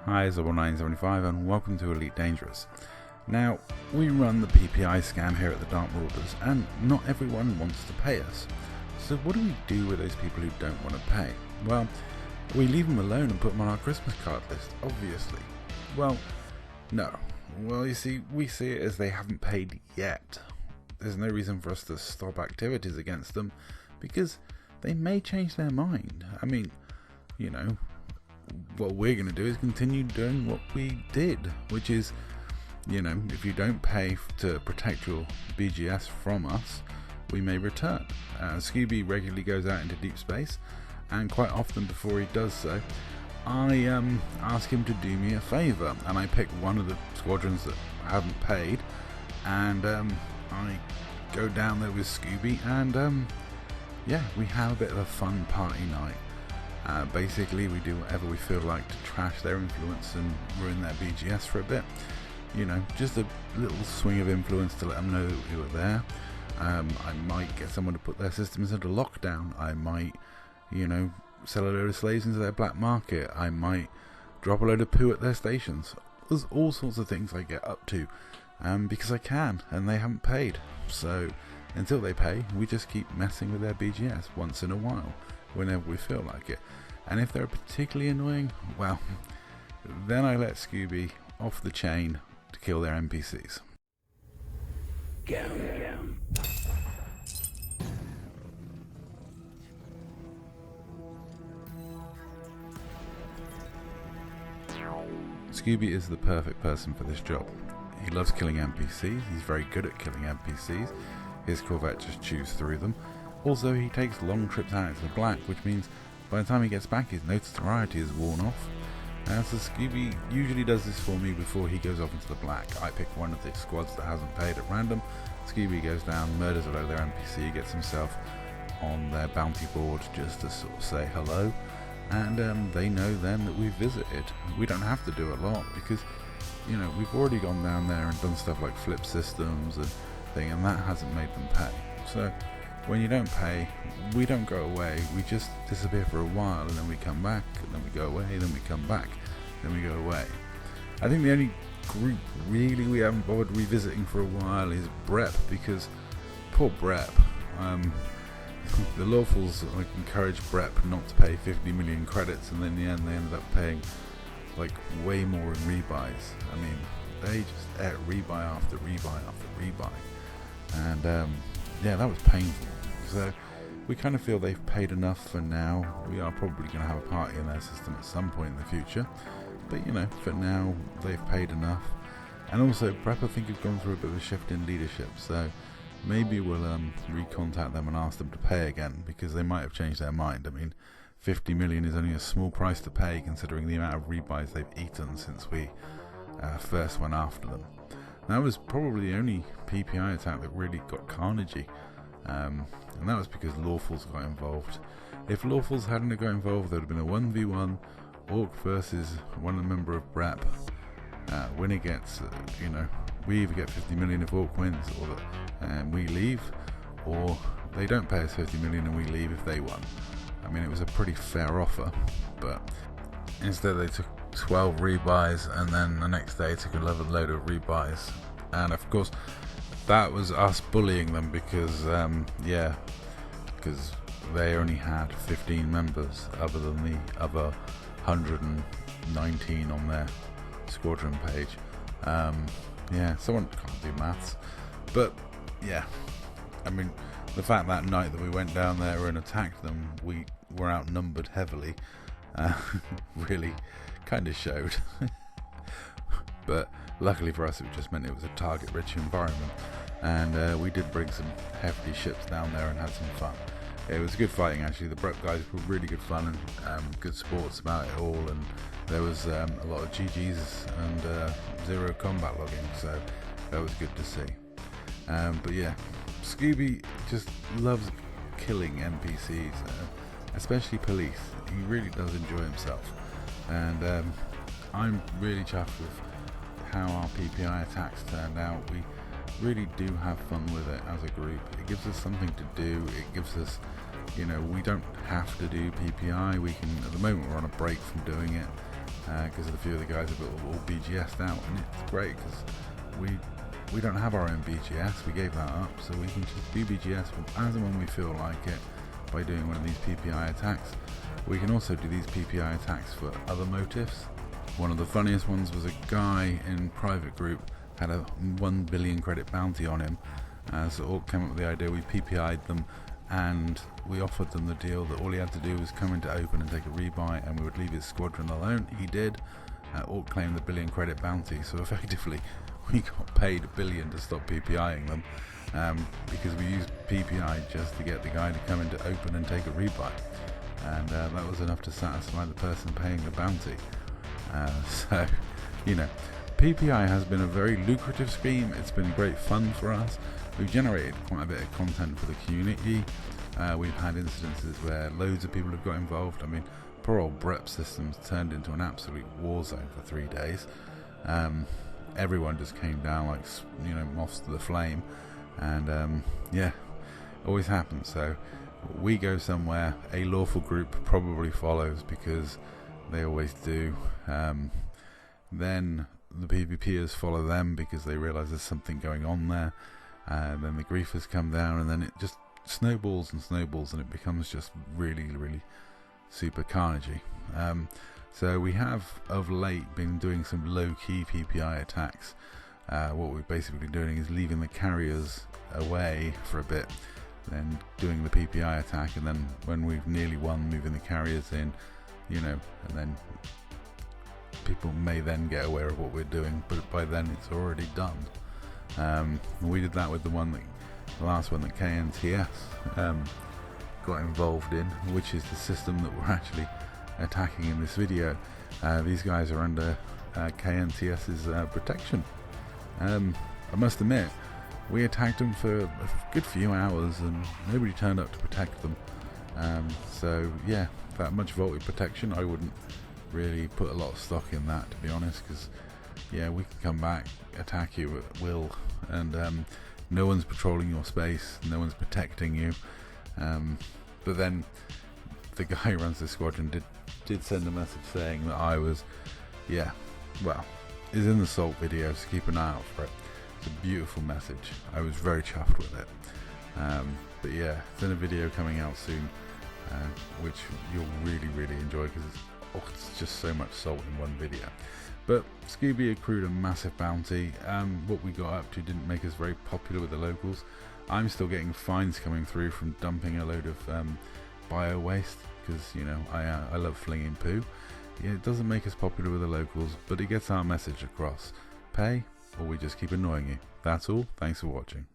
Hi, Zobble975 and welcome to Elite Dangerous. Now, we run the PPI scam here at the Dark Marauders, and not everyone wants to pay us. So what do we do with those people who don't want to pay? Well, we leave them alone and put them on our Christmas card list, obviously. Well, no. Well, you see, we see it as they haven't paid yet. There's no reason for us to stop activities against them, because they may change their mind. I mean, you know, what we're going to do is continue doing what we did, which is, you know, if you don't pay to protect your BGS from us, we may return. Scooby regularly goes out into deep space, and quite often before he does so, I ask him to do me a favour, and I pick one of the squadrons that haven't paid, and I go down there with Scooby, and yeah, we have a bit of a fun party night. Basically, we do whatever we feel like to trash their influence and ruin their BGS for a bit. You know, just a little swing of influence to let them know that we were there. I might get someone to put their systems into lockdown. I might, you know, sell a load of slaves into their black market. I might drop a load of poo at their stations. There's all sorts of things I get up to because I can, and they haven't paid. So until they pay, we just keep messing with their BGS once in a while, whenever we feel like it. And if they're particularly annoying, well, then I let Scooby off the chain to kill their NPCs. Scooby is the perfect person for this job. He loves killing NPCs, he's very good at killing NPCs, his Corvette just chews through them. Also, he takes long trips out into the black, which means by the time he gets back, his notoriety is worn off. So Scooby usually does this for me before he goes off into the black. I pick one of the squads that hasn't paid at random. Scooby goes down, murders a load of their NPC, gets himself on their bounty board just to sort of say hello. And they know then that we've visited. We don't have to do a lot because, you know, we've already gone down there and done stuff like flip systems and thing, and that hasn't made them pay. So when you don't pay, we don't go away, we just disappear for a while, and then we come back, and then we go away, then we come back, then we go away. I think the only group really we haven't bothered revisiting for a while is Brep, because poor Brep, the lawfuls encouraged Brep not to pay 50 million credits, and in the end they ended up paying like way more in rebuys. I mean, they just ate rebuy after rebuy after rebuy, and yeah, that was painful. So we kind of feel they've paid enough for now. We are probably going to have a party in their system at some point in the future, but you know, for now they've paid enough. And also Prep, I think, have gone through a bit of a shift in leadership, so maybe we'll recontact them and ask them to pay again, because they might have changed their mind. I mean, 50 million is only a small price to pay considering the amount of rebuys they've eaten since we first went after them. That was probably the only PPI attack that really got carnagey, and that was because Lawfuls got involved. If Lawfuls hadn't got involved, there would have been a 1v1 Orc versus one member of Brep. Winner gets, you know, we either get 50 million if Orc wins, or we leave, or they don't pay us 50 million and we leave if they won. I mean, it was a pretty fair offer, but instead they took 12 rebuys, and then the next day took another load of rebuys, and of course that was us bullying them because because they only had 15 members other than the other 119 on their squadron page. Yeah, someone can't do maths, but yeah, I mean, the fact that night that we went down there and attacked them, we were outnumbered heavily, really kind of showed. But luckily for us, it just meant it was a target-rich environment, and we did bring some hefty ships down there and had some fun. It was good fighting, actually. The Brep guys were really good fun and good sports about it all, and there was a lot of GGs and zero combat logging, so that was good to see. But yeah, Scooby just loves killing NPCs, especially police. He really does enjoy himself, and I'm really chuffed with how our PPI attacks turned out. We really do have fun with it as a group. It gives us something to do. It gives us, you know, we don't have to do PPI. We can, at the moment we're on a break from doing it, because a few of the guys are all BGS'd out, and it's great because we don't have our own BGS. We gave that up, so we can just do BGS as and when we feel like it by doing one of these PPI attacks. We can also do these PPI attacks for other motifs. One of the funniest ones was a guy in private group had a 1 billion credit bounty on him, so all came up with the idea. We PPI'd them and we offered them the deal that all he had to do was come into open and take a rebuy, and we would leave his squadron alone. He did. Orc claimed the 1 billion credit bounty, so effectively we got paid 1 billion to stop PPIing them, because we used PPI just to get the guy to come into open and take a rebuy, and that was enough to satisfy the person paying the bounty. So, you know, PPI has been a very lucrative scheme. It's been great fun for us. We've generated quite a bit of content for the community. We've had incidences where loads of people have got involved. I mean, poor old Brep Systems turned into an absolute war zone for 3 days. Everyone just came down like, you know, moths to the flame, and yeah, always happens. So we go somewhere, a lawful group probably follows, because they always do. Then the PvPers follow them because they realise there's something going on there, and then the griefers come down, and then it just snowballs and snowballs, and it becomes just really, really super carnagey. So we have of late been doing some low-key PPI attacks. What we're basically doing is leaving the carriers away for a bit, then doing the PPI attack, and then when we've nearly won, moving the carriers in, you know, and then people may then get aware of what we're doing, but by then it's already done. We did that with the last one that KNTS got involved in, which is the system that we're actually attacking in this video. These guys are under KNTS's protection. I must admit, we attacked them for a good few hours and nobody turned up to protect them. So yeah, that much vaulted protection, I wouldn't really put a lot of stock in that, to be honest, because yeah, we can come back, attack you at will, and no one's patrolling your space, no one's protecting you. But then the guy who runs the squadron did send a message saying that I was, yeah, well, it's in the Salt video, so keep an eye out for it. It's a beautiful message. I was very chuffed with it. But yeah, it's in a video coming out soon, which you'll really, really enjoy, because it's just so much salt in one video. But Scooby accrued a massive bounty. What we got up to didn't make us very popular with the locals. I'm still getting fines coming through from dumping a load of bio waste, because, you know, I love flinging poo. Yeah, it doesn't make us popular with the locals, but it gets our message across. Pay, or we just keep annoying you. That's all. Thanks for watching.